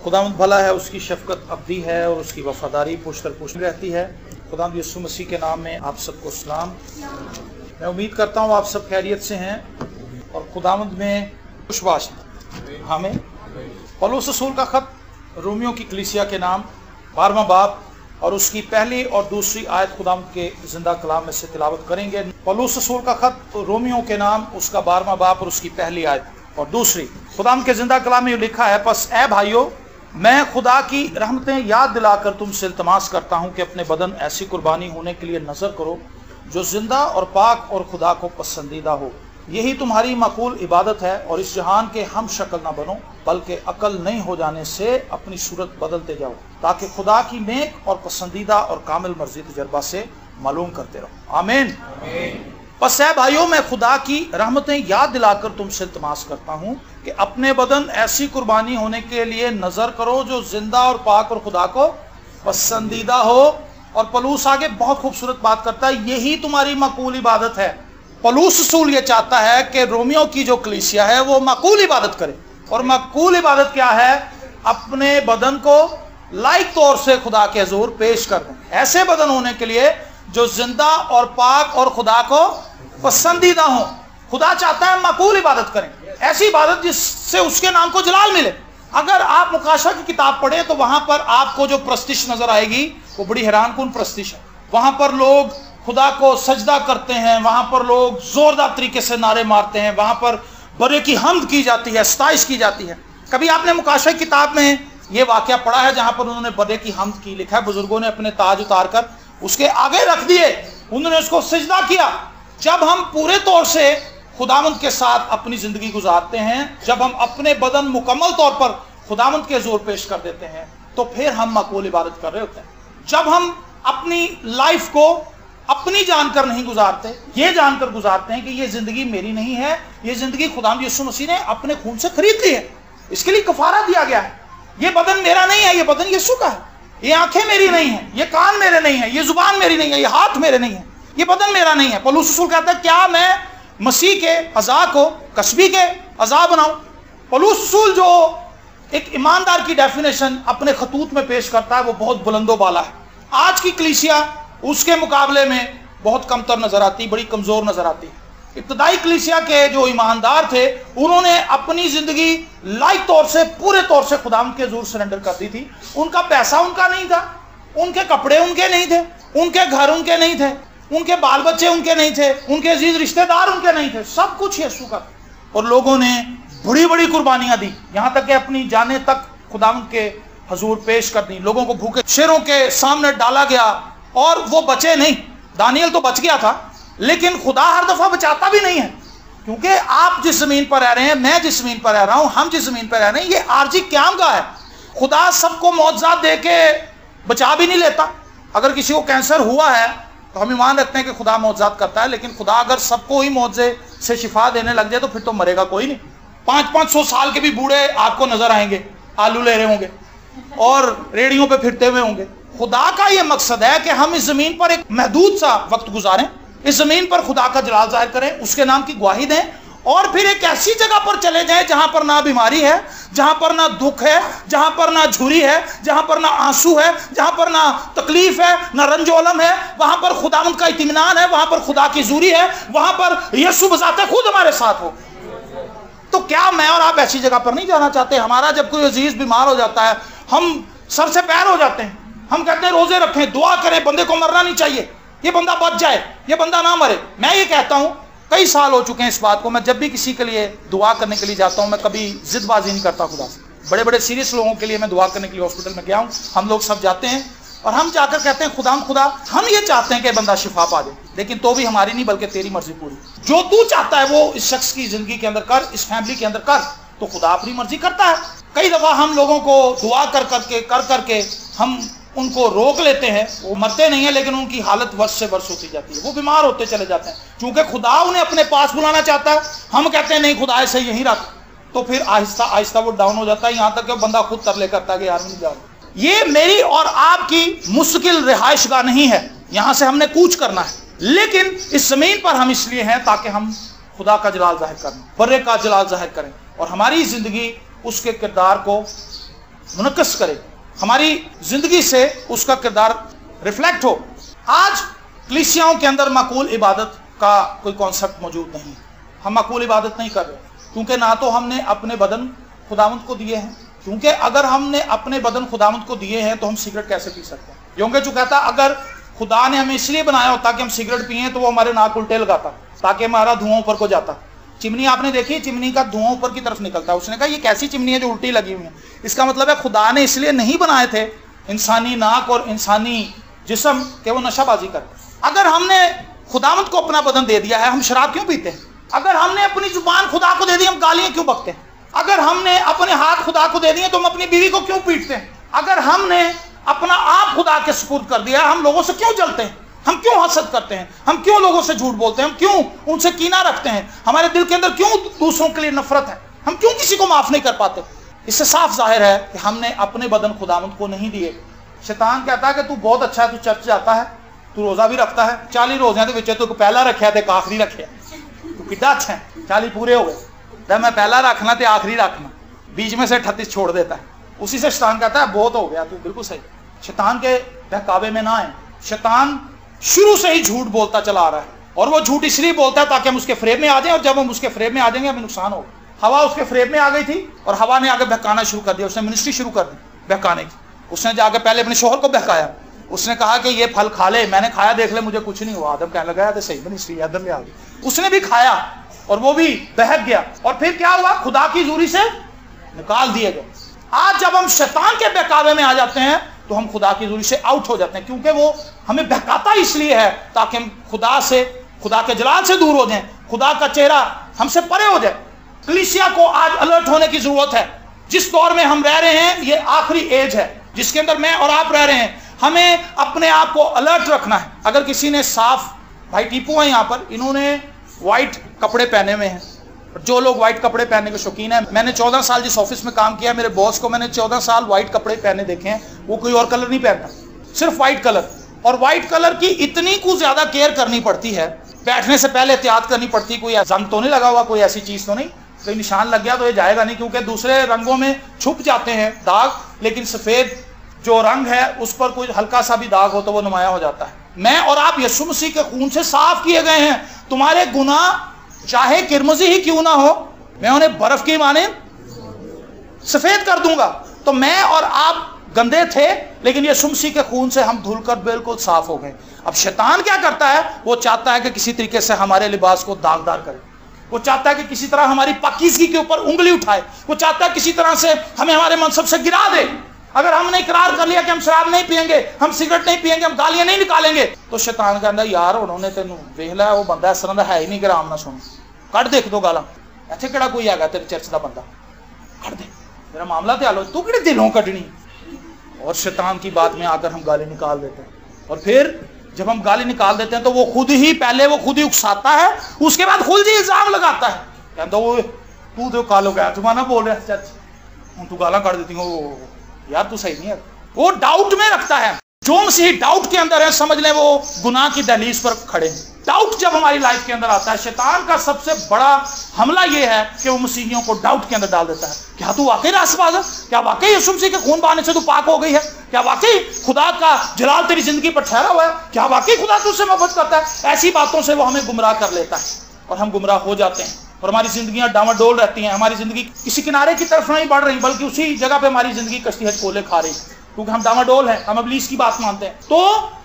खुदावंद भला है, उसकी शफकत अब्दी है और उसकी वफादारी पुश्त दर पुश्त रहती है। खुदावंद यीशु मसीह के नाम में आप सबको सलाम। मैं उम्मीद करता हूँ आप सब खैरियत से हैं और खुदावंद में खुशबाश हैं। हमें पौलुस रसूल का खत रोमियो की कलीसिया के नाम 12वां बाब और उसकी पहली और दूसरी आयत खुदावंद के जिंदा कलाम में से तिलावत करेंगे। पौलुस रसूल का खत रोमियो के नाम, उसका 12वां बाब और उसकी पहली आयत और दूसरी। खुदावंद के जिंदा कलाम में लिखा है, बस ऐ भाइयों, मैं खुदा की रहमतें याद दिलाकर तुमसे इल्तमास करता हूँ कि अपने बदन ऐसी कुर्बानी होने के लिए नजर करो जो जिंदा और पाक और खुदा को पसंदीदा हो। यही तुम्हारी माकूल इबादत है। और इस जहान के हम शक्ल ना बनो, बल्कि अकल नहीं हो जाने से अपनी सूरत बदलते जाओ, ताकि खुदा की नेक और पसंदीदा और कामिल मर्जी तजर्बा से मालूम करते रहो। आमीन। बस है भाइयों, मैं खुदा की रहमतें याद दिलाकर तुमसे इल्तमास करता हूँ कि अपने बदन ऐसी कुर्बानी होने के लिए नजर करो जो जिंदा और पाक और खुदा को पसंदीदा हो। और पौलुस आगे बहुत खूबसूरत बात करता है, यही तुम्हारी माकूल इबादत है। पौलुस रसूल ये चाहता है कि रोमियो की जो कलीसिया है वो माकूल इबादत करे। और माकूल इबादत क्या है? अपने बदन को लायक तौर से खुदा के हुजूर पेश कर दें। ऐसे बदन होने के लिए जो जिंदा और पाक और खुदा को पसंदीदा हो। खुदा चाहता है माकूल इबादत करें, ऐसी इबादत जिससे उसके नाम को जलाल मिले। अगर आप मुकाशा की किताब पढ़े तो वहां पर आपको जो प्रस्तिश नजर आएगी वो बड़ी हैरानकुन प्रस्तिश है। वहां पर लोग खुदा को सजदा करते हैं, वहां पर लोग जोरदार तरीके से नारे मारते हैं, वहां पर बड़े की हम्द की जाती है, सताइश की जाती है। कभी आपने मुकाशा की किताब में यह वाकया पढ़ा है जहां पर उन्होंने बड़े की हम्द की? लिखा है, बुजुर्गों ने अपने ताज उतार कर उसके आगे रख दिए, उन्होंने उसको सजदा किया। जब हम पूरे तौर से खुदावंद के साथ अपनी जिंदगी गुजारते हैं, जब हम अपने बदन मुकम्मल तौर पर खुदावंद के जोर पेश कर देते हैं, तो फिर हम माकूल इबादत कर रहे होते हैं। जब हम अपनी लाइफ को अपनी जानकर नहीं गुजारते, ये जानकर गुजारते हैं कि ये जिंदगी मेरी नहीं है, ये जिंदगी खुदावंद यीशु मसीह ने अपने खून से खरीद ली है, इसके लिए कफारा दिया गया है। ये बदन मेरा नहीं है, ये बदन यीशु का है। ये आंखें मेरी नहीं है, ये कान मेरे नहीं है, ये जुबान मेरी नहीं है, ये हाथ मेरे नहीं है, ये बदन मेरा नहीं है। पौलुस रसूल कहता है, क्या मैं मसीह के अज़ा को कसबी के अज़ा बनाऊं? पौलुस रसूल जो एक ईमानदार की डेफिनेशन अपने खतूत में पेश करता है वो बहुत बुलंदो बाला है। आज की कलीसिया उसके मुकाबले में बहुत कमतर नजर आती, बड़ी कमजोर नजर आती है। इब्तदाई कलीसिया के जो ईमानदार थे उन्होंने अपनी जिंदगी लायक तौर से पूरे तौर से खुदावंद के हुजूर सरेंडर कर दी थी। उनका पैसा उनका नहीं था, उनके कपड़े उनके नहीं थे, उनके घर उनके नहीं थे, उनके बाल बच्चे उनके नहीं थे, उनके अजीज रिश्तेदार उनके नहीं थे, सब कुछ यीशु का। और लोगों ने बड़ी बड़ी कुर्बानियां दी, यहां तक कि अपनी जाने तक खुदावंद के हुजूर पेश कर दी। लोगों को भूखे शेरों के सामने डाला गया और वो बचे नहीं। दानियल तो बच गया था, लेकिन खुदा हर दफा बचाता भी नहीं है, क्योंकि आप जिस जमीन पर रह रहे हैं, मैं जिस जमीन पर रह रहा हूं, हम जिस जमीन पर रह रहे हैं, ये आरजी क्याम का है। खुदा सबको मौजज़ात दे के बचा भी नहीं लेता। अगर किसी को कैंसर हुआ है तो हम ईमान रखते हैं कि खुदा मौजज़ात करता है, लेकिन खुदा अगर सबको ही मौजे से शिफा देने लग जाए तो फिर तो मरेगा कोई नहीं। 500-500 साल के भी बूढ़े आपको नजर आएंगे, आलू ले रहे होंगे और रेडियो पे फिरते हुए होंगे। खुदा का ये मकसद है कि हम इस जमीन पर एक महदूद सा वक्त गुजारें, इस जमीन पर खुदा का जलाल जाहिर करें, उसके नाम की गवाही दें और फिर एक ऐसी जगह पर चले जाएं जहां पर ना बीमारी है, जहां पर ना दुख है, जहां पर ना झुरी है, जहां पर ना आंसू है, जहां पर ना तकलीफ है, ना रंजोलम है। वहां पर खुदावंद का इत्मीनान है, वहां पर खुदा की जुरी है, वहां पर यीशु बजाते खुद हमारे साथ हो। तो क्या मैं और आप ऐसी जगह पर नहीं जाना चाहते? हमारा जब कोई अजीज बीमार हो जाता है, हम सर से पैर हो जाते हैं, हम कहते हैं रोजे रखें, दुआ करें, बंदे को मरना नहीं चाहिए, ये बंदा बच जाए, ये बंदा ना मरे। मैं ये कहता हूं, कई साल हो चुके हैं इस बात को, मैं जब भी किसी के लिए दुआ करने के लिए जाता हूं, मैं कभी जिदबाजी नहीं करता खुदा से। बड़े बड़े सीरियस लोगों के लिए मैं दुआ करने के लिए हॉस्पिटल में गया हूं, हम लोग सब जाते हैं और हम जाकर कहते हैं, खुदा हम ये चाहते हैं कि बंदा शिफा पा दे, लेकिन तो भी हमारी नहीं बल्कि तेरी मर्जी पूरी। जो तू चाहता है वो इस शख्स की जिंदगी के अंदर कर, इस फैमिली के अंदर कर, तो खुदा अपनी मर्जी करता है। कई दफा हम लोगों को दुआ कर करके हम उनको रोक लेते हैं, वो मरते नहीं है लेकिन उनकी हालत वर्ष से वर्ष होती जाती है, वो बीमार होते चले जाते हैं। क्योंकि खुदा उन्हें अपने पास बुलाना चाहता है, हम कहते हैं नहीं खुदा ऐसे यहीं रख, तो फिर आहिस्ता आहिस्ता वो डाउन हो जाता है, यहां तक कि बंदा खुद तरले करता है कि यार नहीं जाओ। ये मेरी और आपकी मुश्किल रिहाइशगाह नहीं है, यहां से हमने कूच करना है, लेकिन इस जमीन पर हम इसलिए हैं ताकि हम खुदा का जलाल जाहिर करें, बर्रे का जलाल जाहिर करें और हमारी जिंदगी उसके किरदार को मुनक्कस करे, हमारी जिंदगी से उसका किरदार रिफ्लेक्ट हो। आज कलीसियाओं के अंदर माकूल इबादत का कोई कॉन्सेप्ट मौजूद नहीं। हम माकूल इबादत नहीं कर रहे, क्योंकि ना तो हमने अपने बदन खुदावंद को दिए हैं, क्योंकि अगर हमने अपने बदन खुदावंद को दिए हैं तो हम सिगरेट कैसे पी सकते हैं? क्योंकि जो कहता अगर खुदा ने हमें इसलिए बनाया होता कि हम सिगरेट पिए तो वो हमारे नाक उल्टे लगाता ताकि हमारा धुआं ऊपर को जाता। चिमनी आपने देखी, चिमनी का धुआं ऊपर की तरफ निकलता है। उसने कहा ये कैसी चिमनी है जो उल्टी लगी हुई है? इसका मतलब है खुदा ने इसलिए नहीं बनाए थे इंसानी नाक और इंसानी जिस्म के वो नशाबाजी कर। अगर हमने खुदावंद को अपना बदन दे दिया है, हम शराब क्यों पीते हैं? अगर हमने अपनी जुबान खुदा को दे दी, हम गालियां क्यों बकते हैं? अगर हमने अपने हाथ खुदा को दे दिए तो हम अपनी बीवी को क्यों पीटते हैं? अगर हमने अपना आप खुदा के सुपुर्द कर दिया, हम लोगों से क्यों जलते हैं? हम क्यों हसद करते हैं? हम क्यों लोगों से झूठ बोलते हैं? हम क्यों उनसे कीना रखते हैं? हमारे दिल के अंदर क्यों दूसरों के लिए नफरत है? हम क्यों किसी को माफ नहीं कर पाते? इससे साफ जाहिर है कि हमने अपने बदन खुदावंद को नहीं दिए। शैतान कहता है कि तू बहुत अच्छा है, तू चर्च जाता है, तू रोजा भी रखता है, 40 रोज़े के तू पहला रखा तो आखिरी रखे, तू कितना अच्छा है, 40 पूरे हो गए, मैं पहला रखना तो आखिरी रखना, बीच में से 38 छोड़ देता है। उसी से शैतान कहता है बहुत हो गया, तू बिल्कुल सही। शैतान के बहकावे में ना आए। शैतान शुरू से ही झूठ बोलता चला आ रहा है, और वो झूठ इसलिए बोलता है ताकि हम उसके फ्रेम में आ जाएं, और जब हम उसके फ्रेम में आ जाएंगे हमें नुकसान होगा। हवा उसके फ्रेम में आ गई थी और हवा ने आगे बहकाना शुरू कर दिया। उसने मिनिस्ट्री शुरू कर दी बहकाने की। उसने जाके पहले अपने शोहर को बहकाया। उसने कहा कि ये फल खा ले, मैंने खाया, देख ले मुझे कुछ नहीं हुआ। आदम कहने लगा तो सही मिनिस्ट्री इधर ले आ गई। उसने भी खाया और वो भी बहक गया, और फिर क्या हुआ? खुदा की जूरी से निकाल दिए गए। आज जब हम शैतान के बहकावे में आ जाते हैं तो हम खुदा की जूरी से आउट हो जाते हैं, क्योंकि वो हमें बहकाता इसलिए है ताकि हम खुदा के जलाल से दूर हो जाएं, खुदा का चेहरा हमसे परे हो जाए। कलीसिया को आज अलर्ट होने की जरूरत है। जिस दौर में हम रह रहे हैं ये आखिरी एज है जिसके अंदर मैं और आप रह रहे हैं। हमें अपने आप को अलर्ट रखना है। अगर किसी ने साफ, भाई टीपू है यहाँ पर, इन्होंने व्हाइट कपड़े पहने हुए हैं। जो लोग व्हाइट कपड़े पहनने के शौकीन है, मैंने 14 साल जिस ऑफिस में काम किया, मेरे बॉस को मैंने 14 साल व्हाइट कपड़े पहने देखे हैं। वो कोई और कलर नहीं पहनता, सिर्फ व्हाइट कलर। और व्हाइट कलर की इतनी कुछ ज्यादा केयर करनी पड़ती है, बैठने से पहले एहतियात करनी पड़ती है, कोई जंग तो नहीं लगा हुआ, कोई ऐसी चीज तो नहीं, कोई निशान लग गया तो ये जाएगा नहीं, क्योंकि दूसरे रंगों में छुप जाते हैं दाग, लेकिन सफेद जो रंग है उस पर कोई हल्का सा भी दाग हो तो वो नुमाया हो जाता है। मैं और आप यीशु मसीह के खून से साफ किए गए हैं। तुम्हारे गुनाह चाहे किरमजी ही क्यों ना हो, मैं उन्हें बर्फ की माने सफेद कर दूंगा। तो मैं और आप गंदे थे, लेकिन यीशु मसीह के खून से हम धुलकर बिल्कुल साफ हो गए। अब शैतान क्या करता है? वो चाहता है कि किसी तरीके से हमारे लिबास को दागदार करे। वो चाहता है कि किसी तरह हमारी पाकीज़गी के ऊपर उंगली उठाए। वो चाहता है किसी तरह से हमें हमारे मनसब से गिरा दे। अगर हमने इकरार कर लिया कि हम शराब नहीं पिएंगे, हम सिगरेट नहीं पिएंगे, हम गालियां नहीं निकालेंगे, तो शैतान कहता यार उन्होंने तेन देख लिया, वो बंदा इस तरह का है ही नहीं कि आराम ना सुन, कट देख दो गाला, इत्थे किहड़ा कोई हैगा तेरे चर्च का बंदा, कट दे, मेरा मामला तो हल हो, तू किहड़े दिलों कटनी। और शैतान की बात में आकर हम गाली निकाल देते हैं, और फिर जब हम गाली निकाल देते हैं तो वो खुद ही उकसाता है, उसके बाद खुद ही इल्जाम लगाता है, कहता वो तू तो कालो गया, तू माना बोल रहा है चर्च, तू गाला काट देती हो यार, तू सही नहीं है। वो डाउट में रखता है। जो मसीही डाउट के अंदर है, समझ लें वो गुनाह की दहलीज पर खड़े हैं। डाउट जब हमारी लाइफ के अंदर आता है, शैतान का सबसे बड़ा हमला यह है कि वो मसीहियों को डाउट के अंदर डाल देता है। क्या तू वाकई रास्तबाज है? क्या वाकई यीशु मसीह के खून बहाने से तू पाक हो गई है? क्या वाकई खुदा का जलाल तेरी जिंदगी पर ठहरा हुआ है? क्या वाकई खुदा तुझसे मोहब्बत करता है? ऐसी बातों से वो हमें गुमराह कर लेता है और हम गुमराह हो जाते हैं, और हमारी जिंदगियां डामाडोल रहती हैं। हमारी जिंदगी किसी किनारे की तरफ नहीं बढ़ रही, बल्कि उसी जगह पे हमारी जिंदगी कश्ती हचकोले खा रही, क्योंकि हम डामाडोल हैं, हम इब्लीस की बात मानते हैं। तो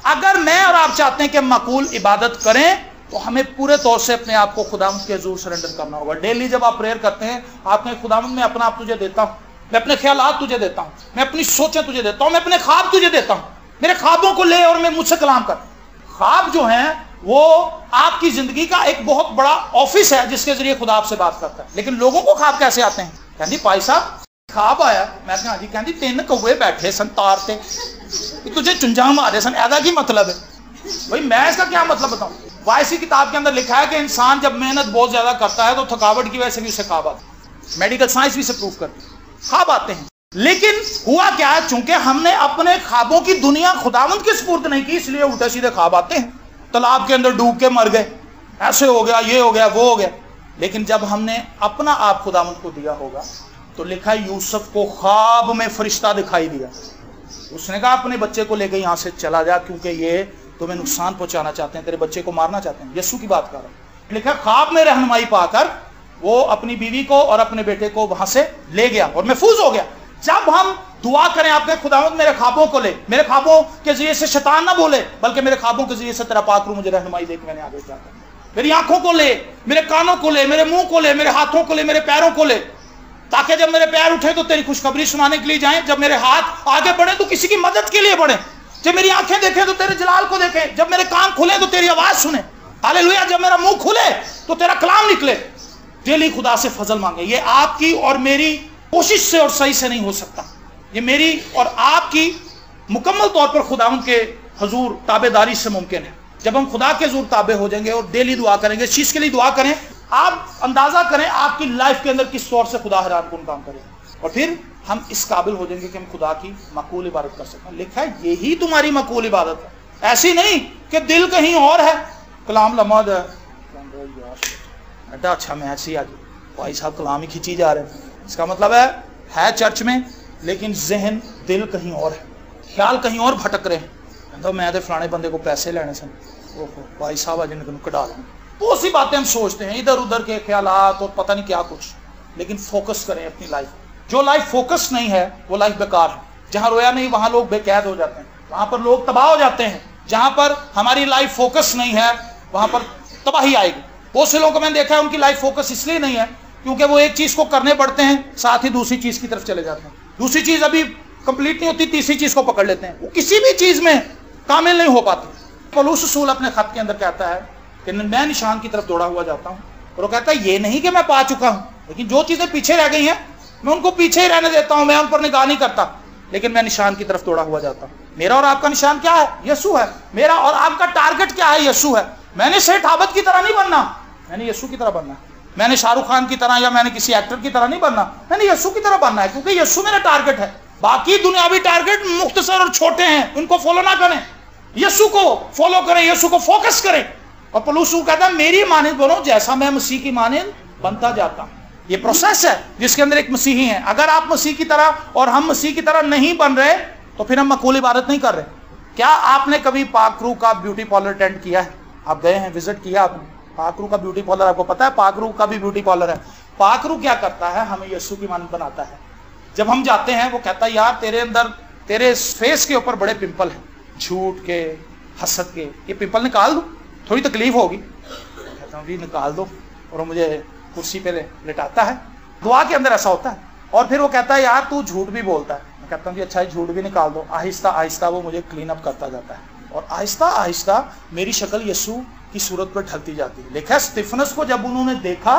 अगर मैं और आप चाहते हैं कि माकूल इबादत करें, तो हमें पूरे तौर से अपने आप को खुदावंद के हुजूर सरेंडर करना होगा। डेली जब आप प्रेयर करते हैं, आप कहें खुदावंद मैं अपना आप तुझे देता हूँ, मैं अपने ख्यालात तुझे देता हूँ, मैं अपनी सोचें तुझे देता हूँ, मैं अपने ख्वाब तुझे देता हूँ, मेरे ख्वाबों को ले और मैं मुझसे कलाम कर। ख्वाब जो हैं वो आपकी जिंदगी का एक बहुत बड़ा ऑफिस है जिसके जरिए खुदा आपसे बात करता है। लेकिन लोगों को ख्वाब कैसे आते हैं? कहती भाई साहब ख्वाब आया, मैं कहा जी, कहती 3 कौवे बैठे सन तार ते, तुझे चुंझा मारे सन, ऐसा की मतलब है? भाई मैं इसका क्या मतलब बताऊं? वायसी किताब के अंदर लिखा है कि इंसान जब मेहनत बहुत ज्यादा करता है तो थकावट की वजह से भी उसे ख्वाब आते हैं। मेडिकल साइंस भी इसे प्रूव करती है, ख्वाब आते हैं। लेकिन हुआ क्या है, चूंकि हमने अपने ख्वाबों की दुनिया खुदावंद के सुपुर्द नहीं की, इसलिए उल्टे सीधे ख्वाब आते हैं। तालाब के अंदर डूब के मर गए, ऐसे हो गया, ये हो गया, वो हो गया। लेकिन जब हमने अपना आप खुदावंद को दिया होगा, तो लिखा है यूसुफ को ख्वाब में फरिश्ता दिखाई दिया। उसने कहा अपने बच्चे को लेकर यहां से चला जा, क्योंकि ये तुम्हें नुकसान पहुंचाना चाहते हैं, तेरे बच्चे को मारना चाहते हैं। यीशु की बात कर रहा हूं। लिखा ख्वाब में रहनुमाई पाकर वो अपनी बीवी को और अपने बेटे को वहां से ले गया और महफूज हो गया। जब हम दुआ करें आपके खुदावंद मेरे ख्वाबों को ले, मेरे ख्वाबों के जरिए से शैतान ना बोले, बल्कि मेरे ख्वाबों के जरिए से तेरा पाक रूह मुझे रहनुमाई दे के मैंने आगे जाता हूं। मेरी आंखों को ले, मेरे कानों को ले, मेरे मुंह को ले, मेरे हाथों को ले, मेरे पैरों को ले, ताकि जब मेरे पैर उठे तो तेरी खुशखबरी सुनाने के लिए जाएं, जब मेरे हाथ आगे बढ़े तो किसी की मदद के लिए बढ़े, जब मेरी आंखें देखें तो तेरे जलाल को देखें, जब मेरे कान खुले तो तेरी आवाज सुने, हालेलुया, जब मेरा मुंह खुले तो तेरा कलाम निकले। डेली खुदा से फजल मांगे। ये आपकी और मेरी कोशिश से और सही से नहीं हो सकता, ये मेरी और आपकी मुकम्मल तौर पर खुदावंद के हुजूर ताबेदारी से मुमकिन है। जब हम खुदा के हुजूर ताबे हो जाएंगे और डेली दुआ करेंगे, इस चीज के लिए दुआ करें, आप अंदाजा करें आपकी लाइफ के अंदर किस तौर से खुदा हैरान कुन काम करे, और फिर हम इस काबिल हो जाएंगे कि हम खुदा की मकबूल इबादत कर सकते हैं। लिखा है यही तुम्हारी मकबूल इबादत है, ऐसी नहीं कि दिल कहीं और है। कलाम लमद है, अच्छा मैच ही आज भाई साहब कलाम ही खींची जा रहे हैं, इसका मतलब है चर्च में लेकिन जहन दिल कहीं और है, ख्याल कहीं और भटक रहे हैं। तो मैं तो फलाने बंदे को पैसे लेने सन, ओहो भाई साहब आज इन्हें कटा रहा हूँ, बहुत सी बातें हम सोचते हैं, इधर उधर के ख्यालात और पता नहीं क्या कुछ। लेकिन फोकस करें अपनी लाइफ। जो लाइफ फोकस नहीं है वो लाइफ बेकार है। जहां रोया नहीं वहां लोग बेकैद हो जाते हैं, वहां पर लोग तबाह हो जाते हैं। जहां पर हमारी लाइफ फोकस नहीं है वहां पर तबाही आएगी। बहुत से लोगों को मैंने देखा है उनकी लाइफ फोकस इसलिए नहीं है क्योंकि वो एक चीज को करने पड़ते हैं, साथ ही दूसरी चीज की तरफ चले जाते हैं। दूसरी चीज अभी कंप्लीट नहीं होती, तीसरी चीज को पकड़ लेते हैं, वो किसी भी चीज में कामिल नहीं हो पाते। पौलुस रसूल अपने खत के अंदर कहता है कि मैं निशान की तरफ दौड़ा हुआ जाता हूं, और वो कहता है ये नहीं कि मैं पा चुका हूं, लेकिन जो चीजें पीछे रह गई हैं मैं उनको पीछे ही रहने देता हूं, मैं उन पर निगाह नहीं करता, लेकिन मैं निशान की तरफ दौड़ा हुआ जाता हूं। मेरा और आपका निशान क्या है? यीशु है। मेरा और आपका टारगेट क्या है? यीशु है। मैंने सेठ आबद की तरह नहीं बनना, मैंने यीशु की तरह बनना। मैंने शाहरुख खान की तरह या मैंने किसी एक्टर की तरह नहीं बनना, मैंने यीशु की तरह बनना है, क्योंकि यीशु मेरा टारगेट है। बाकी दुनियावी टारगेट मुख्तसर और छोटे हैं, उनको फॉलो ना करें, यीशु को फॉलो करें, यीशु को फोकस करें। और पौलुस कहता है मेरी मानिंद बनो जैसा मैं मसीह की मानिंद बनता जाता हूं। ये प्रोसेस है जिसके अंदर एक मसीही है। अगर आप मसीह की तरह और हम मसीह की तरह नहीं बन रहे तो फिर हम मकबूल इबादत नहीं कर रहे। क्या आपने कभी पाकरू का ब्यूटी पार्लर अटेंड किया है? आप गए हैं, विजिट किया आपने? पाकरू का ब्यूटी पार्लर आपको पता है, पाकरू का भी ब्यूटी पार्लर है। पाकरू क्या करता है? हमें यीशु की मानिंद बनाता है। जब हम जाते हैं वो कहता है यार तेरे अंदर, तेरे फेस के ऊपर बड़े पिंपल हैं, झूठ के, हसद के, ये पिंपल निकाल दो, थोड़ी तकलीफ होगी। कहता हूँ भी निकाल दो, और वो मुझे कुर्सी पे लेटाता है। दुआ के अंदर ऐसा होता है। और फिर वो कहता है यार तू झूठ भी बोलता है। मैं कहता हूँ कि अच्छा झूठ भी निकाल दो। आहिस्ता आहिस्ता वो मुझे क्लीन अप करता जाता है, और आहिस्ता आहिस्ता मेरी शक्ल यीशु की सूरत पर ढलती जाती है। लिखा है स्तिफनस को जब उन्होंने देखा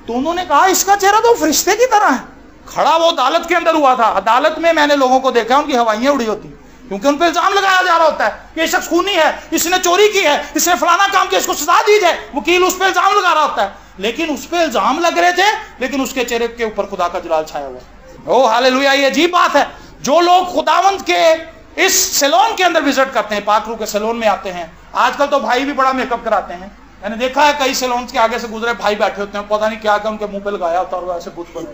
तो उन्होंने कहा इसका चेहरा तो फरिश्ते की तरह है। खड़ा वो अदालत के अंदर हुआ था। अदालत में मैंने लोगों को देखा उनकी हवाइयां उड़ी होती, क्योंकि उन पर इल्जाम लगाया जा रहा होता है कि ये शख्स खूनी है, इसने चोरी की है, इसने फलाना काम किया, इसको सजा दी जाए। वकील उस पर इल्जाम लगा रहा होता है, लेकिन उस पर इल्जाम लग रहे थे, लेकिन उसके चेहरे के ऊपर खुदा का जलाल छाया हुआ। ओ हालेलुया, ये अजीब बात है। जो लोग खुदावंद के इस सैलून के अंदर विजिट करते हैं, पाकरू के सैलून में आते हैं, आजकल तो भाई भी बड़ा मेकअप कराते हैं। मैंने देखा है कई सैलून के आगे से गुजरे भाई बैठे होते हैं, पता नहीं क्या क्या उनके मुंह पे लगाया होता है, और ऐसे बुत बने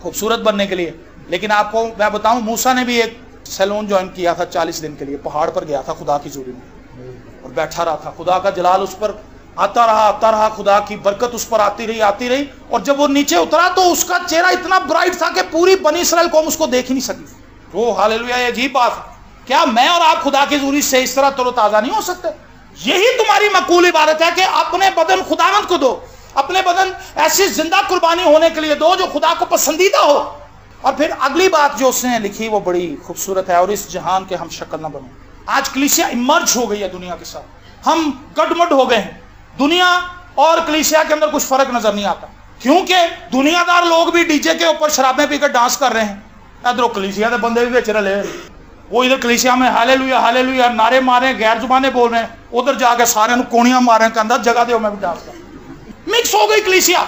खूबसूरत बनने के लिए। लेकिन आपको मैं बताऊं, मूसा ने भी एक सैलून ज्वाइन किया था 40 दिन के लिए, पहाड़ पर गया था खुदा की ज़ुरी में और बैठा रहा था। खुदा का जलाल उस पर आता रहा, खुदा की बरकत उस पर आती रही। और जब वो नीचे उतरा तो उसका चेहरा इतना ब्राइट था कि पूरी बनी इस्राएल कौम उसको देख ही नहीं सकी। वो हालेलुया, ये अजीब बात है। क्या मैं और आप खुदा की ज़ुरी से इस तरह तरोताजा नहीं हो सकते? यही तुम्हारी मकबूल इबादत है कि अपने बदन खुदावंद को दो, अपने बदन ऐसी जिंदा कुर्बानी होने के लिए दो जो खुदा को पसंदीदा हो। और फिर अगली बात जो उसने लिखी वो बड़ी खूबसूरत है, और इस जहान के हम शक्ल न बनो। आज कलीसिया इमर्ज हो गई है दुनिया के साथ, हम गडमड हो गए हैं। दुनिया और कलीसिया के अंदर कुछ फर्क नजर नहीं आता, क्योंकि दुनियादार लोग भी डीजे के ऊपर शराबें पीकर डांस कर रहे हैं। इधर कलीसिया के बंदे भी बेच रहे, वो इधर कलीसिया में हालेलुया हालेलुया नारे मारे, गैर जुबाने बोल रहे हैं, उधर जाके सारे कोणियां मारे, कहता जगह दो मैं भी डांस कर। मिक्स हो गई कलीसिया,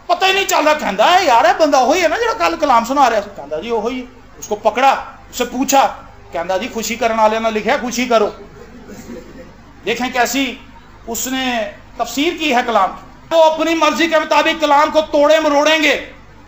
पता ही नहीं चल रहा। कहता है यार है बंदा वही है ना जो कल कलाम सुना रहा है। कहता जी वही है। उसको पकड़ा, उससे पूछा, कहता जी खुशी करने वाले ने लिखा खुशी करो। देखें कैसी उसने तफसीर की है कलाम की। वो अपनी मर्जी के मुताबिक कलाम को तोड़े मरोड़ेंगे,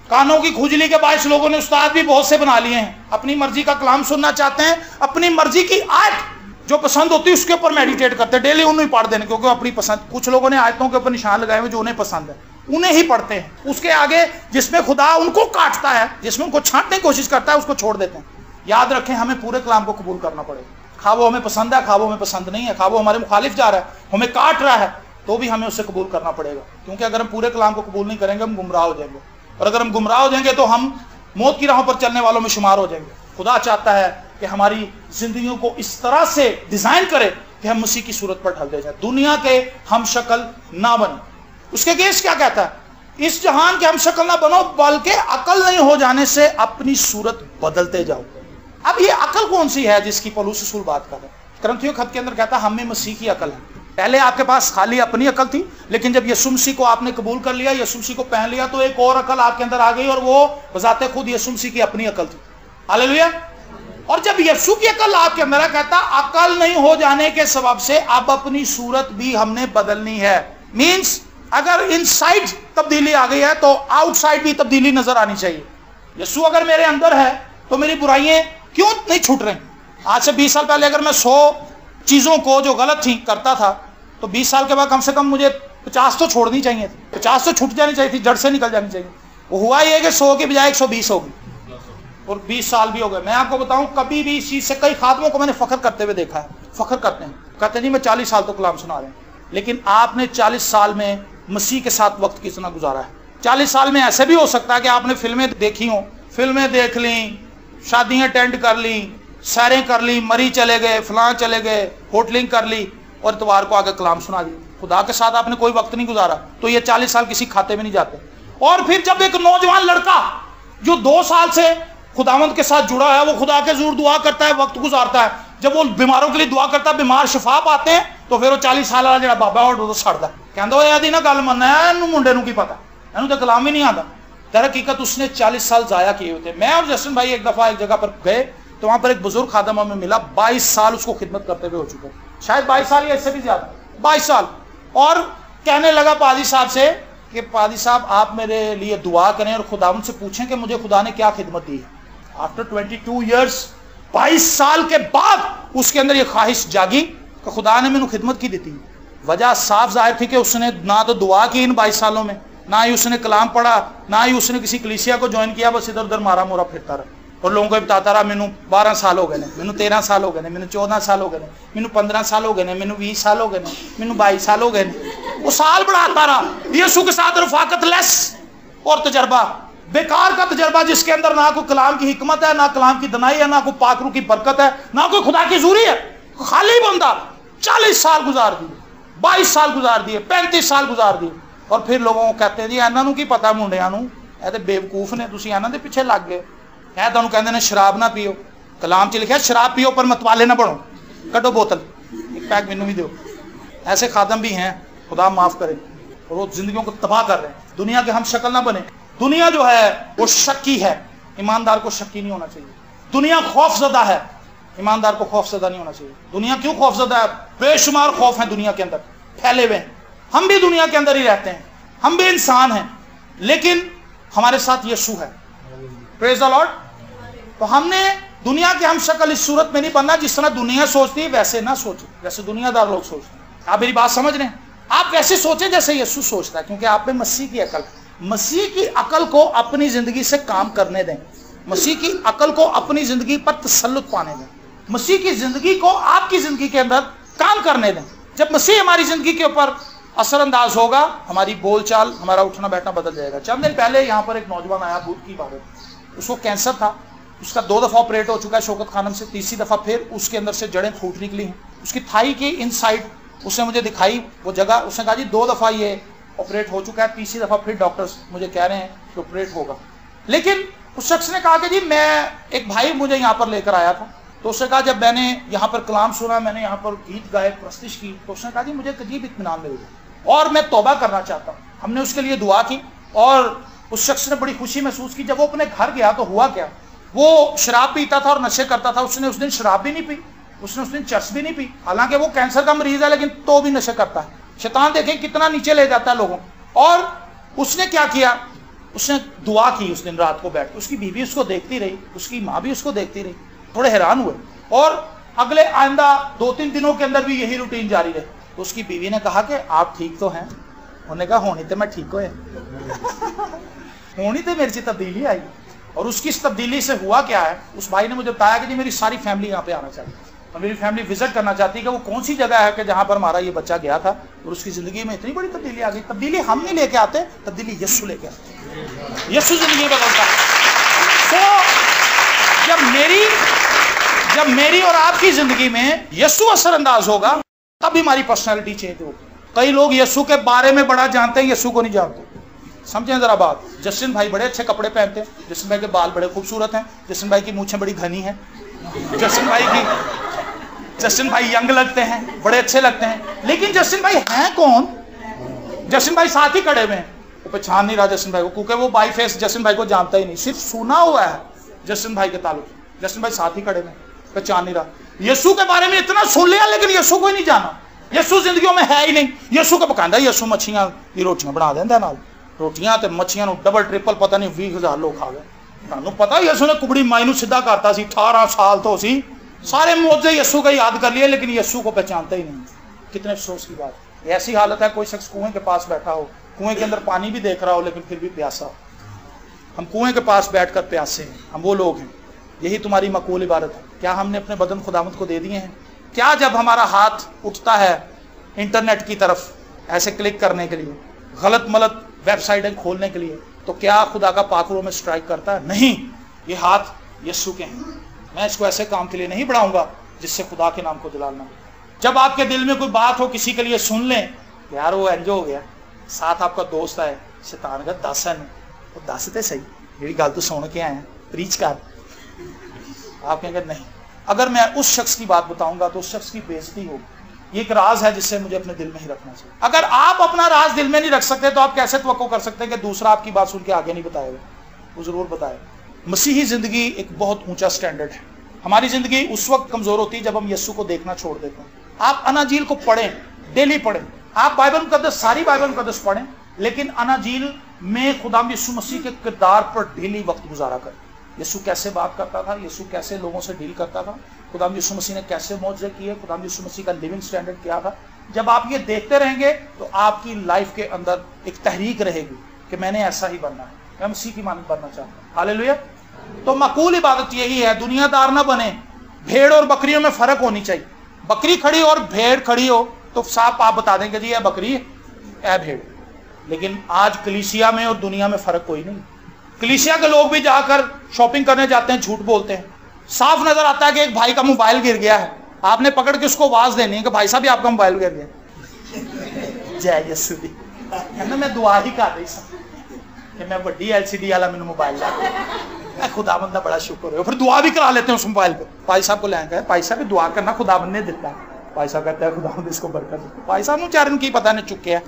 कानों की खुजली के बायस लोगों ने उस्ताद भी बहुत से बना लिए हैं, अपनी मर्जी का कलाम सुनना चाहते हैं, अपनी मर्जी की आयत जो पसंद होती है उसके ऊपर मेडिटेट करते हैं, डेली उन्हें पढ़ देने, क्योंकि अपनी पसंद। कुछ लोगों ने आयतों के ऊपर निशान लगाए हुए जो उन्हें पसंद है, उन्हें ही पढ़ते हैं। उसके आगे जिसमें खुदा उनको काटता है, जिसमें उनको छांटने की कोशिश करता है, उसको छोड़ देते हैं। याद रखें, हमें पूरे कलाम को कबूल करना पड़ेगा। खा वो हमें पसंद है, खा वो हमें पसंद नहीं है, खा वो हमारे मुखालिफ जा रहा है, हमें काट रहा है, तो भी हमें उसे कबूल करना पड़ेगा। क्योंकि अगर हम पूरे कलाम को कबूल नहीं करेंगे हम गुमराह हो जाएंगे, और अगर हम गुमराह हो जाएंगे तो हम मौत की राहों पर चलने वालों में शुमार हो जाएंगे। खुदा चाहता है कि हमारी जिंदगियों को इस तरह से डिजाइन करे कि हम मसीह की सूरत पर ढलते जाए, दुनिया के हम शक्ल ना बने। उसके केस क्या कहता है, इस जहान के हम शक्ल ना बनो, बल्कि अकल नहीं हो जाने से अपनी सूरत बदलते जाओ। अब ये अकल कौन सी है जिसकी पौलुस रसूल बात कर रहे हैं? करंथियों खत के अंदर कहता है हम में मसीह की अकल है। पहले आपके पास खाली अपनी अकल थी, लेकिन जब यीशु मसीह को आपने कबूल कर लिया, यीशु मसीह को पहन लिया, तो एक और अकल आपके अंदर आ गई, और वो बजाते खुद यीशु मसीह की अपनी अकल थी। हालेलुया। और जब यीशु की अकल आपके अंदर है, कहता अकल नहीं हो जाने के सबब से अब अपनी सूरत भी हमने बदलनी है। मींस अगर इनसाइड तब्दीली आ गई है तो आउटसाइड भी तब्दीली नजर आनी चाहिए। यीशु अगर मेरे अंदर है तो मेरी बुराइयां क्यों नहीं छूट रही? आज से 20 साल पहले अगर मैं 100 चीजों को जो गलत थी करता था, तो 20 साल के बाद कम से कम मुझे 50 तो छोड़नी चाहिए थी, 50 तो छूट जानी चाहिए थी, जड़ से निकल जानी चाहिए। वो हुआ ये कि 100 के बजाय 120 हो गई, और 20 साल भी हो गए। मैं आपको बताऊं, कभी भी इस चीज से कई खातमों को मैंने फख्र करते हुए देखा है। फख्र करते हैं, कहते नहीं मैं 40 साल तो कलाम सुना रहे हैं, लेकिन आपने 40 साल में मसीह के साथ वक्त कितना गुजारा है? 40 साल में ऐसे भी हो सकता है कि आपने फिल्में देखी हो, फिल्में देख ली, शादियां अटेंड कर ली, सैरें कर ली, मरी चले गए, फलां चले गए, होटलिंग कर ली, और इतवार को आगे कलाम सुना दिया। खुदा के साथ आपने कोई वक्त नहीं गुजारा, तो ये 40 साल किसी खाते में नहीं जाते। और फिर जब एक नौजवान लड़का जो 2 साल से खुदावंद के साथ जुड़ा है, वो खुदा के ज़रूर दुआ करता है, वक्त गुजारता है, जब वो बीमारों के लिए दुआ करता है, बीमार शिफा पाते हैं, तो फिर वो 40 साल वाला जो बाबा और तो सड़ता है, कहता है यदि ना गल मनना मुंडे की पता, इन्हों तो कलाम ही नहीं आता। दर हकीकत उसने 40 साल जाया किए होते। मैं और जसन भाई एक दफा एक जगह पर गए, तो वहां पर एक बुजुर्ग खादम हमें मिला, 22 साल उसको खिदमत करते हुए हो चुके, शायद 22 साल या इससे भी ज्यादा, 22 साल। और कहने लगा पादी साहब से कि पादी साहब आप मेरे लिए दुआ करें और खुदावन से पूछें कि मुझे खुदा ने क्या खिदमत दी है। आफ्टर 22 ईयर्स, 22 साल के बाद उसके अंदर ये ख्वाहिश जागी कि खुदा ने मैंने खिदमत की दी थी। वजह साफ जाहिर थी कि उसने ना तो दुआ की इन 22 सालों में, ना ही उसने कलाम पढ़ा, ना ही उसने किसी कलीसिया को ज्वाइन किया, बस इधर उधर मारा मोरा फिरता रहा और लोगों को बताता रहा मैनू 12 साल हो गए ने, मैनू 13 साल हो गए ने, मैनू 14 साल हो गए ने, मैनू 15 साल हो गए ने, मैनू 20 साल हो गए ने, मैनू 22 साल हो गए ने। वो साल बढ़ाता रहा, यीशु के साथ रफाकत लेस और तजर्बा, बेकार का तजर्बा जिसके अंदर ना कोई कलाम की हिकमत है, ना कलाम की दनाई है, ना कोई पाकरू की बरकत है, ना कोई खुदा की जूरी है। खाली बंदा 40 साल गुजार दिए, 22 साल गुजार दिए, 35 साल गुजार दिए, और फिर लोगों को कहते हैं जी इन्हों की पता मुंडिया बेवकूफ ने, तुम इन्हों के पिछे लग गए। है तुहानू कहते हैं शराब ना पियो, कलाम च लिखा शराब पियो पर मतवाले ना बनो, कटो बोतल, एक पैक मैनू भी दो। ऐसे खादम भी हैं, खुदा माफ करे, और वो जिंदगियों को तबाह कर रहे हैं। दुनिया के हम शक्ल ना बने। दुनिया जो है वो शक्की है, ईमानदार को शक्की नहीं होना चाहिए। दुनिया खौफजदा है, ईमानदार को खौफजदा नहीं होना चाहिए। दुनिया क्यों खौफजदा है? बेशुमार खौफ है दुनिया के अंदर फैले हुए हैं। हम भी दुनिया के अंदर ही रहते हैं, हम भी इंसान हैं, लेकिन हमारे साथ यीशु है। Praise the Lord. तो हमने दुनिया के हम शक्ल इस सूरत में नहीं बनना जिस तरह दुनिया सोचती है, वैसे ना सोचो जैसे दुनियादार लोग सोचते हैं। आप मेरी बात समझ रहे हैं? आप वैसे सोचें जैसे यीशु सोचता है, क्योंकि आप में मसीह की अकल, मसीह की अकल को अपनी जिंदगी से काम करने दें, मसीह की अकल को अपनी जिंदगी पर तसल्लुत पाने दें, मसीह की जिंदगी को आपकी जिंदगी के अंदर काम करने दें। जब मसीह हमारी जिंदगी के ऊपर असरअंदाज होगा, हमारी बोलचाल, हमारा उठना बैठना बदल जाएगा। चंद दिन पहले यहाँ पर एक नौजवान आया भूत की इबादत, उसको कैंसर था, उसका 2 दफा ऑपरेट हो चुका है शौकत खानम से, तीसरी दफा फिर उसके अंदर से जड़ें फूट निकली हैं। उसकी थाई की इनसाइड उसने मुझे दिखाई वो जगह, उसने कहा जी 2 दफा ये ऑपरेट हो चुका है, तीसरी दफा फिर डॉक्टर्स मुझे कह रहे हैं कि ऑपरेट होगा। लेकिन उस शख्स ने कहा कि जी मैं, एक भाई मुझे यहाँ पर लेकर आया था, तो उसने कहा जब मैंने यहाँ पर कलाम सुना, मैंने यहाँ पर गीत गाए, प्रस्तिश की, तो उसने कहा जी मुझे अजीब इत्मीनान मिल गया और मैं तौबा करना चाहता हूँ। हमने उसके लिए दुआ की और उस शख्स ने बड़ी खुशी महसूस की। जब वो अपने घर गया तो हुआ क्या, वो शराब पीता था और नशे करता था। उसने उस दिन शराब भी नहीं पी, उसने उस दिन चर्च भी नहीं पी, हालांकि वो कैंसर का मरीज है, लेकिन तो भी नशे करता है। शैतान देखें कितना नीचे ले जाता है लोगों। और उसने क्या किया, उसने दुआ की उस दिन रात को बैठ के, उसकी बीवी उसको देखती रही, उसकी माँ भी उसको देखती रही, थोड़े हैरान हुए। और अगले आइंदा 2-3 दिनों के अंदर भी यही रूटीन जारी रहे। तो उसकी बीवी ने कहा कि आप ठीक तो हैं? उन्होंने कहा होनी तो मैं ठीक हो होनी तो मेरे से तब्दीली आई। और उसकी इस तब्दीली से हुआ क्या है, उस भाई ने मुझे बताया कि जी मेरी सारी फैमिली यहाँ पे आना चाहती है और मेरी फैमिली विजिट करना चाहती है कि वो कौन सी जगह है कि जहाँ पर हमारा ये बच्चा गया था और उसकी जिंदगी में इतनी बड़ी तब्दीली आ गई। तब्दीली हम नहीं लेके आते, तब्दीली यीशु लेके आते, यीशु जिंदगी बदलता है। तो जब मेरी और आपकी जिंदगी में यीशु असरअंदाज होगा तब हमारी पर्सनैलिटी चेंज होगी। कई लोग यीशु के बारे में बड़ा जानते हैं, यीशु को नहीं जानते। समझें जरा बात। जस्टिन भाई बड़े अच्छे कपड़े पहनते हैं, जस्टिन भाई के बाल बड़े खूबसूरत हैं, जस्टिन भाई की मूछें बड़ी घनी हैं, जस्टिन भाई यंग लगते हैं, बड़े अच्छे लगते हैं, लेकिन जस्टिन भाई हैं कौन? जस्टिन भाई साथ ही खड़े हुए हैं, वो पहचान नहीं रहा जस्टिन भाई को, क्योंकि वो बाई फेस जस्टिन भाई को जानता ही नहीं, सिर्फ सुना हुआ है जस्टिन भाई के ताल्लुक। जस्टिन भाई साथ ही खड़े हुए, पहचान नहीं रहा। यीशु के बारे में इतना सुन लिया लेकिन यीशु को ही नहीं जाना। यीशु जिंदगियों में है ही नहीं। यीशु को पकांदा यीशु मच्छियां दी रोटियां बना देंदा नाल, रोटियां ते मच्छियां नु डबल ट्रिपल पता नहीं 20,000 लोग खा गए। ਤੁਹਾਨੂੰ पता यीशु ने कुबड़ी माई ਨੂੰ ਸਿੱਧਾ ਕਰਤਾ ਸੀ 18 साल तो सी। सारे मौजे यीशु का याद कर लिए लेकिन यीशु को पहचानते ही नहीं। कितने अफसोस की बात। ऐसी हालत है, कोई शख्स कुएं के पास बैठा हो, कुएं के अंदर पानी भी देख रहा हो लेकिन फिर भी प्यासा हो। हम कुएं के पास बैठकर प्यासे हैं, हम वो लोग हैं। यही तुम्हारी मकबूल इबादत है। क्या हमने अपने बदन खुदावंद को दे दिए हैं? क्या जब हमारा हाथ उठता है इंटरनेट की तरफ ऐसे क्लिक करने के लिए, गलत मलत वेबसाइटें खोलने के लिए, तो क्या खुदा का पाकरों में स्ट्राइक करता है? नहीं, ये हाथ यीशु के हैं। मैं इसको ऐसे काम के लिए नहीं बढ़ाऊंगा जिससे खुदा के नाम को जलालना। जब आपके दिल में कोई बात हो किसी के लिए सुन लें, यार वो एंजो हो गया, साथ आपका दोस्त है शैतान का 10 है, वो 10 ते सही, मेरी गल तो सुन के आए प्रीच कर। आप कहेंगे नहीं, अगर मैं उस शख्स की बात बताऊंगा तो उस शख्स की बेइज्जती होगी। ये एक राज है जिससे मुझे अपने दिल में ही रखना चाहिए। अगर आप अपना राज दिल में नहीं रख सकते तो आप कैसे तवक्को कर सकते हैं कि दूसरा आपकी बात सुन के आगे नहीं बताएगा? वो जरूर बताएगा। मसीही जिंदगी एक बहुत ऊंचा स्टैंडर्ड है। हमारी जिंदगी उस वक्त कमजोर होती है जब हम यीशु को देखना छोड़ देते हैं। आप अनाजील को पढ़ें, डेली पढ़ें। आप बाइबल मुकद्दस, सारी बाइबल मुकद्दस पढ़ें, लेकिन अनाजील में खुदा यीशु मसीह के किरदार पर डेली वक्त गुजारा करें। यीशु कैसे बात करता था, यीशु कैसे लोगों से डील करता था, खुदा यीशु मसीह ने कैसे मौजज़े किए, खुदा यीशु मसीह का लिविंग स्टैंडर्ड क्या था। जब आप ये देखते रहेंगे तो आपकी लाइफ के अंदर एक तहरीक रहेगी कि मैंने ऐसा ही बनना है, मैं मसीह की मानद बनना चाहता हूँ। हालेलुया। तो मकबूल इबादत यही है, दुनियादार ना बने। भेड़ और बकरियों में फर्क होनी चाहिए। बकरी खड़ी और भेड़ खड़ी हो तो साफ आप बता देंगे जी यह बकरी है भेड़। लेकिन आज कलीसिया में और दुनिया में फर्क कोई नहीं। कलीसिया के लोग भी जाकर शॉपिंग करने जाते हैं, झूठ बोलते हैं। साफ नजर आता है कि एक भाई का मोबाइल गिर गया है, आपने पकड़ के उसको आवाज देनी है कि भाई साहब आपका मोबाइल गिर गया। जय यीशु दी कहना मैं दुआ ही कर रही कि मैं बड़ी LCD वाला मैंने मोबाइल ला, खुदाबंद का बड़ा शुक्र है। फिर दुआ भी करा लेते हैं उस मोबाइल पे। भाई साहब को लेकर भाई साहब की दुआ करना खुदाबंद ने दिता है। भाई साहब कहते हैं खुदाबंद इसको बरकत दे। भाई साहब चार की पता नहीं चुके हैं।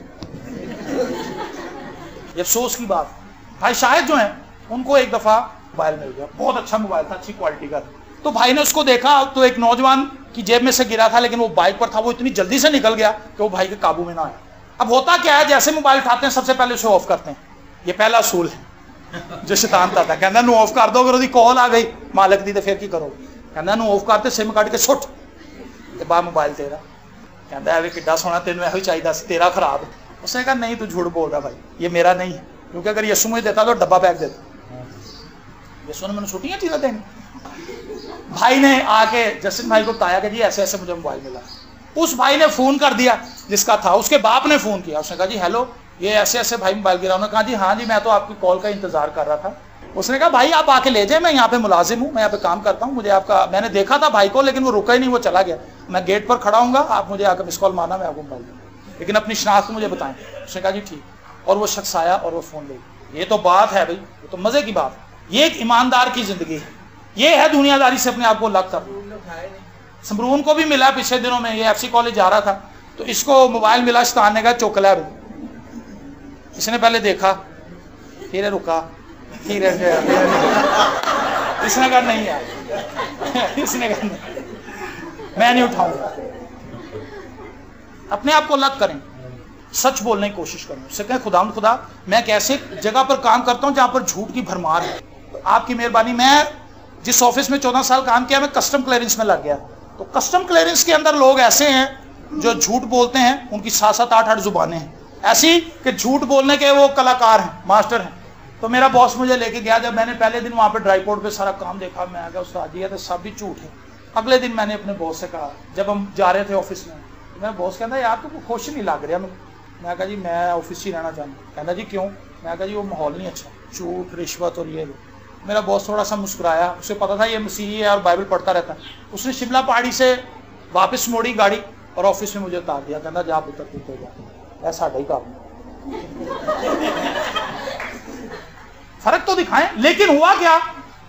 ये अफसोस की बात। भाई शायद जो है उनको एक दफा मोबाइल मिल गया, बहुत अच्छा मोबाइल था, अच्छी क्वालिटी का। तो भाई ने उसको देखा तो एक नौजवान की जेब में से गिरा था, लेकिन वो बाइक पर था, वो इतनी जल्दी से निकल गया कि वो भाई के काबू में ना आया। अब होता क्या है, जैसे मोबाइल उठाते हैं सबसे पहले उसे ऑफ करते हैं। ये पहला असूल है जो शैतान था। कहना नू ऑफ कर दो, अगर उसकी कॉल आ गई मालिक दी तो फिर की करो। कहना नू ऑफ करते, सिम कट के सुट ते बाहर मोबाइल तेरा। कहता है किड्डा सोना, तेन यही चाहिए तेरा खराब। उसने कहा नहीं तू झूठ बोल रहा भाई, ये मेरा नहीं है, क्योंकि अगर यीशु मुझे देता तो डब्बा पैक देता। यीशु ने मैंने छुट्टियां चीजें देनी। भाई ने आके जस्टिन भाई को बताया कि जी ऐसे ऐसे मुझे मोबाइल मिला। उस भाई ने फोन कर दिया जिसका था, उसके बाप ने फोन किया। उसने कहा जी हेलो, ये ऐसे ऐसे भाई मोबाइल गिरा। उन्होंने कहा जी हाँ जी, मैं तो आपकी कॉल का इंतजार कर रहा था। उसने कहा भाई आप आके ले जाए, मैं यहाँ पे मुलाजिम हूँ, मैं यहाँ पे काम करता हूँ, मुझे आपका, मैंने देखा था भाई को लेकिन वो रुका ही नहीं, वो चला गया। मैं गेट पर खड़ा हूँगा, आप मुझे आकर मिस कॉल मारना, मैं आपको मोबाइल दूँ, लेकिन अपनी शनाख्त मुझे बताएं। उसने कहा जी ठीक। और वो शख्स आया और वो फोन ले गया। ये तो बात है भाई, ये तो मजे की बात है। ये एक ईमानदार की जिंदगी है। ये है दुनियादारी से अपने आप को अलग करना। समरून को भी मिला पिछले दिनों में, ये FC कॉलेज जा रहा था तो इसको मोबाइल मिला, शैतान ने कहा चौकला। इसने पहले देखा, फिर रुका, फिर इसने कहा नहीं यार, इसने कहा नहीं मैं नहीं उठाऊंगा। अपने आप को अलग करें। सच बोलने की कोशिश करूँ। उससे कहें खुदा मैं एक ऐसे जगह पर काम करता हूँ जहाँ पर झूठ की भरमार है, तो आपकी मेहरबानी, मैं जिस ऑफिस में 14 साल काम किया, मैं कस्टम क्लियरेंस में लग गया। तो कस्टम क्लियरेंस के अंदर लोग ऐसे हैं जो झूठ बोलते हैं, उनकी 7-7, 8-8 जुबानें हैं ऐसी कि झूठ बोलने के वो कलाकार हैं, मास्टर हैं। तो मेरा बॉस मुझे लेके गया, जब मैंने पहले दिन वहाँ पर ड्राईपोर्ट पे सारा काम देखा, मैं आ गया उस्ताद जी तो सब भी झूठ है। अगले दिन मैंने अपने बॉस से कहा, जब हम जा रहे थे ऑफिस में, तो मेरा बॉस कहता यार तुमको खुश नहीं लग रहा। मैं कहा जी मैं ऑफिस ही रहना चाहता। कहना जी क्यों? मैं कहा जी वो माहौल नहीं अच्छा, झूठ रिश्वत और ये। मेरा बॉस थोड़ा सा मुस्कुराया, उसे पता था ये मसीही है और बाइबल पढ़ता रहता है। उसने शिमला पहाड़ी से वापस मोड़ी गाड़ी और ऑफिस में मुझे उतार दिया। कहना जा पुत्र तू कोई बात, ऐसा ही काम। फर्क तो दिखाएं। लेकिन हुआ क्या,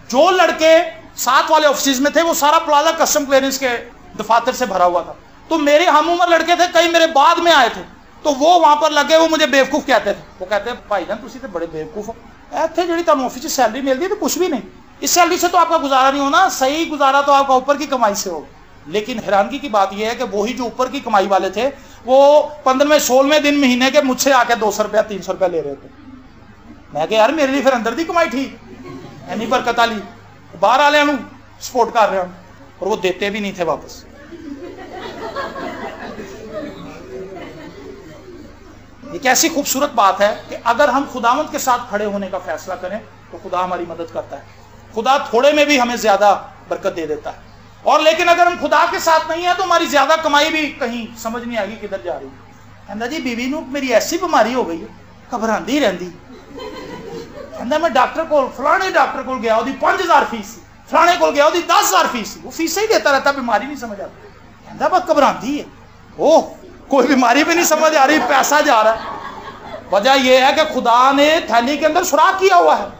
जो लड़के साथ वाले ऑफिस में थे वो सारा प्लाजा कस्टम क्लियरेंस के दफातर से भरा हुआ था। तो मेरे हम उम्र लड़के थे, कई मेरे बाद में आए थे, तो वो वहां पर लगे, वो मुझे बेवकूफ कहते थे। वो कहते हैं भाई जान तुसी तो बड़े बेवकूफ हो, इतने जी तुम ऑफिस की सैलरी मिलती है तो कुछ भी नहीं, इस सैलरी से तो आपका गुजारा नहीं होना, सही गुजारा तो आपका ऊपर की कमाई से होगा। लेकिन हैरानगी की बात यह है कि वही जो ऊपर की कमाई वाले थे वो 15वें 16वें दिन महीने के मुझसे आके 200 रुपया 300 रुपया ले रहे थे। मैं कहा यार मेरे लिए फिर अंदर दी कमाई ठीक, एनी बरकत आली, बाहर वाले सपोर्ट कर रहे हैं और वो देते भी नहीं थे वापस। एक ऐसी खूबसूरत बात है कि अगर हम खुदावंद के साथ खड़े होने का फैसला करें तो खुदा हमारी मदद करता है। खुदा थोड़े में भी हमें ज्यादा बरकत दे देता है। और लेकिन अगर हम खुदा के साथ नहीं है तो हमारी ज्यादा कमाई भी कहीं समझ नहीं आएगी किधर जा रही है। कहता जी बीवी नू मेरी ऐसी बीमारी हो गई है, घबराती रहती। कहता मैं डॉक्टर को फलाने डॉक्टर को गया, 5000 फीस, फलाने को गया 10,000 फीस, वो फीस ही देता रहता, बीमारी नहीं समझ आती। कहता बस घबराती है, ओह कोई बीमारी भी नहीं समझ आ रही, पैसा जा रहा है। वजह यह है कि खुदा ने थैली के अंदर सुराख किया हुआ है।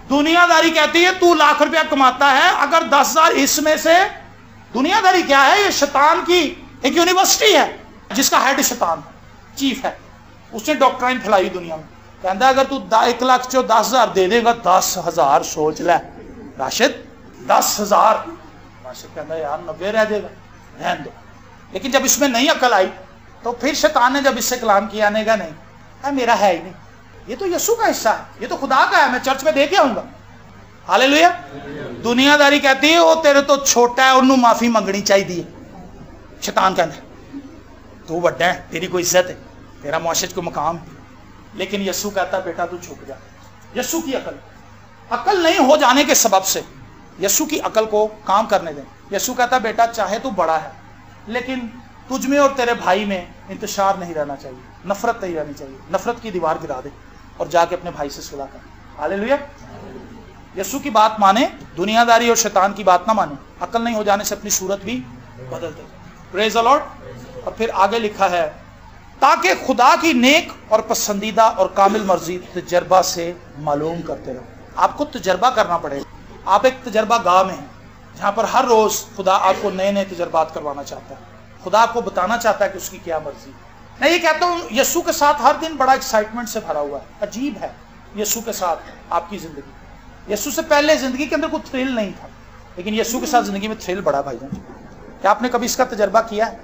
दुनियादारी कहती है तू लाख रुपया कमाता है, अगर 10,000 इसमें से, दुनियादारी क्या है, ये शैतान की एक यूनिवर्सिटी है जिसका हेड शैतान चीफ है, उसने डॉक्ट्राइन फैलाई दुनिया में। कहता अगर तू 1 लाख चो 10,000 दे देगा, 10,000 सोच ले राशिद, 10,000। राशिद कहता यार 90 रह जाएगा, रहने दो। लेकिन जब इसमें नहीं अकल आई तो फिर शैतान ने जब इससे कलाम किया, ने कहा नहीं मेरा है ही नहीं, ये तो यीशु का हिस्सा है, ये तो खुदा का है, मैं चर्च में दे के आऊंगा। हालेलुया। दुनियादारी कहती है वो तेरे तो छोटा है, उन्होंने माफी मंगनी चाहिए। शैतान कहता तू बड़ा है, तेरी कोई इज्जत है, तेरा मुआशरे को मकाम है। लेकिन यीशु कहता बेटा तू झुक जा। यीशु की अकल नहीं हो जाने के सबब से यीशु की अकल को काम करने दें। यीशु कहता बेटा चाहे तू बड़ा है लेकिन तुझ में और तेरे भाई में इंतशार नहीं रहना चाहिए, नफरत नहीं रहनी चाहिए। नफरत की दीवार गिरा दे और जाके अपने भाई से सुलह कर। हालेलुया। यीशु की बात माने, दुनियादारी और शैतान की बात ना माने। अकल नहीं हो जाने से अपनी सूरत भी बदल दे। Praise the Lord. और फिर आगे लिखा है ताकि खुदा की नेक और पसंदीदा और कामिल मर्जी तजर्बा से मालूम करते रहो। आपको तजर्बा करना पड़ेगा। आप एक तजर्बा गाह में हैं जहां पर हर रोज खुदा आपको नए नए तजर्बात करवाना चाहता है। खुदा आपको बताना चाहता है कि उसकी क्या मर्जी है। मैं ये कहता हूँ यीशु के साथ हर दिन बड़ा एक्साइटमेंट से भरा हुआ है। अजीब है यीशु के साथ आपकी जिंदगी। यीशु से पहले जिंदगी के अंदर कोई थ्रिल नहीं था, लेकिन यीशु के साथ जिंदगी में थ्रिल बड़ा। भाईजान क्या आपने कभी इसका तजर्बा किया है?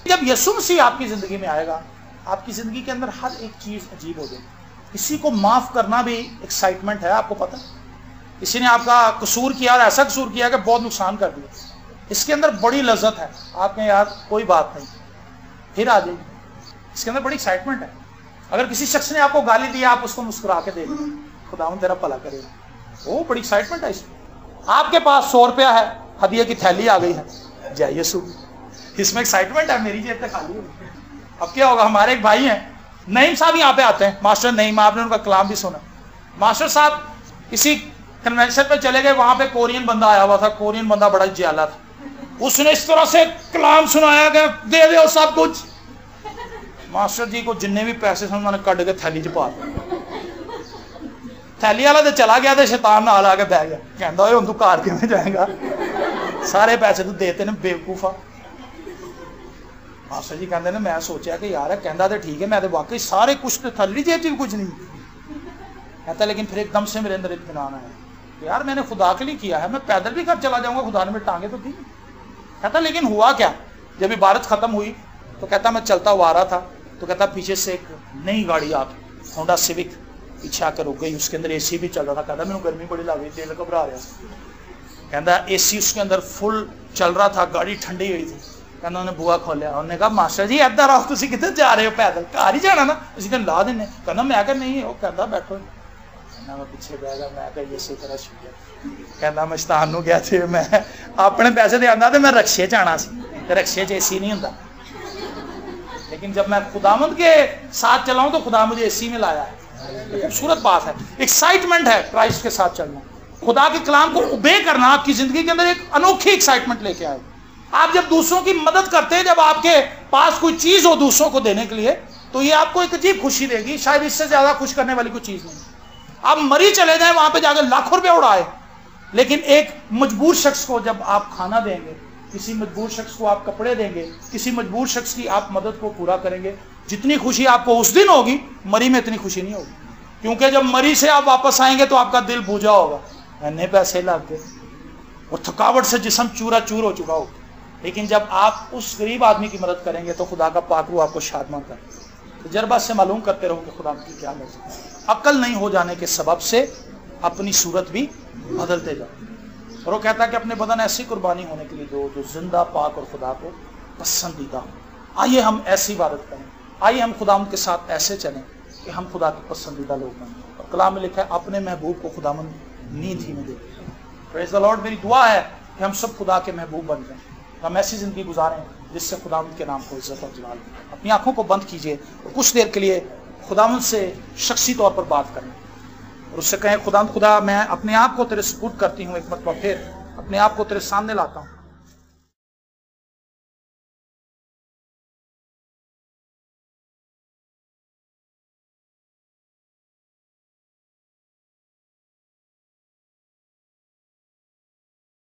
जब यीशु मसीह आपकी जिंदगी में आएगा, आपकी जिंदगी के अंदर हर एक चीज अजीब हो जाएगी। किसी को माफ करना भी एक्साइटमेंट है, आपको पता। किसी ने आपका कसूर किया और ऐसा कसूर किया कि बहुत नुकसान कर दिया, इसके अंदर बड़ी लज्जत है। आपने यार कोई बात नहीं, फिर आ जाइए, इसके अंदर बड़ी एक्साइटमेंट है। अगर किसी शख्स ने आपको गाली दी, आप उसको मुस्कुरा के देख, खुदावन तेरा भला करेगा, वो बड़ी एक्साइटमेंट है इसमें। आपके पास 100 रुपया है, हदिये की थैली आ गई है, जय यीशु, इसमें एक्साइटमेंट है। मेरी जेब तक खाली है। अब क्या होगा? हमारे एक भाई हैं नईम साहब, यहाँ पे आते हैं, मास्टर नईम, आपने उनका कलाम भी सुना। मास्टर साहब किसी कन्वेंशन पे चले गए, वहां पे कोरियन बंदा आया हुआ था। कोरियन बंदा बड़ा जियाला था, उसने इस तरह से कलाम सुनाया कि दे दे सब कुछ। मास्टर जी को जिन्ने भी पैसे थे उन्होंने कट के थैली च पा दिया। थैली वाला तो चला गया तो शैतान नाल आके बह गया, कहता हुन तू घर किवें जाएगा, सारे पैसे तू देते ने बेवकूफा। मास्टर जी कहते ने मैं सोचा कि यार कहता तो ठीक है, मैं तो वाकई सारे कुछ तो थैली जेब च भी कुछ नहीं। कहता लेकिन फिर एकदम से मेरे अंदर इत्मीनान आया, यार मैंने खुदा के लिए किया है, मैं पैदल भी घर चला जाऊंगा, खुदा ने मेरी टांगे तो दी। कहता लेकिन हुआ क्या, जब इबारत खत्म हुई तो कहता मैं चलता हुआ आ रहा था तो कहता पीछे से एक नई गाड़ी आके होंडा सिविक पीछे आकर रुक गई, उसके अंदर एसी भी चल रहा था। कहता मैंने गर्मी बड़ी लग रही, दिल घबरा रहा। कहता एसी उसके अंदर फुल चल रहा था, गाड़ी ठंडी हुई थी। कहता उन्हें बुआ खोलिया, उन्होंने कहा मास्टर जी इधर आओ, तुम कितने जा रहे हो, पैदल घर ही जाना ना, ਅਸੀਂ ਤਾਂ ਲਾ ਦਿੰਨੇ। कहता मैं क्या नहीं, वो कहता बैठो। कहना मैं पीछे बह गया, मैं कहा इसी तरह शुक्रिया। कहता मस्तान नूं गया थे, मैं अपने पैसे दे आंदा, मैं रक्शे च आना सी, रक्शे च एसी नहीं होंदा, लेकिन जब मैं खुदावंद के साथ चलाऊं तो खुदा मुझे एसी में लाया है। खूबसूरत बात है, एक्साइटमेंट है क्राइस्ट के साथ चलना, खुदा के कलाम को ओबे करना आपकी जिंदगी के अंदर एक अनोखी एक्साइटमेंट लेके आए। आप जब दूसरों की मदद करते हैं, जब आपके पास कोई चीज हो दूसरों को देने के लिए, तो ये आपको एक अजीब खुशी देगी, शायद इससे ज्यादा खुश करने वाली कोई चीज नहीं। आप मरी चले जाए, वहां पे जाकर लाखों रुपए उड़ाए, लेकिन एक मजबूर शख्स को जब आप खाना देंगे, किसी मजबूर शख्स को आप कपड़े देंगे, किसी मजबूर शख्स की आप मदद को पूरा करेंगे, जितनी खुशी आपको उस दिन होगी, मरी में इतनी खुशी नहीं होगी। क्योंकि जब मरी से आप वापस आएंगे तो आपका दिल बूझा होगा, इतने पैसे लग गए और थकावट से जिस्म चूरा चूर हो चुका होगा। लेकिन जब आप उस गरीब आदमी की मदद करेंगे तो खुदा का पाक रूह आपको शादमान करेगा। तजर्बा से मालूम करते रहो कि खुदा की क्या मर्जी है। अक्ल नहीं हो जाने के सबब से अपनी सूरत भी बदलते जाओ। और वो कहता है कि अपने बदन ऐसी कुर्बानी होने के लिए दो जो जिंदा, पाक और खुदा को पसंदीदा हो। आइए हम ऐसी इबादत करें, आइए हम खुदावंद के साथ ऐसे चलें कि हम खुदा के पसंदीदा लोग बनें। और कलाम में लिखा है अपने महबूब को खुदावंद नींद ही में दे। Praise the Lord. मेरी दुआ है कि हम सब खुदा के महबूब बन जाएं, हम ऐसी जिंदगी गुजारें जिससे खुदावंद के नाम को इज्जत और जलाल। अपनी आंखों को बंद कीजिए और कुछ देर के लिए खुदावंद से शख्सी तौर पर बात करें और उससे कहें खुदा मैं अपने आप को तेरे सुपुर्द करती हूँ, एक मरतबा फिर अपने आप को तेरे सामने लाता हूँ।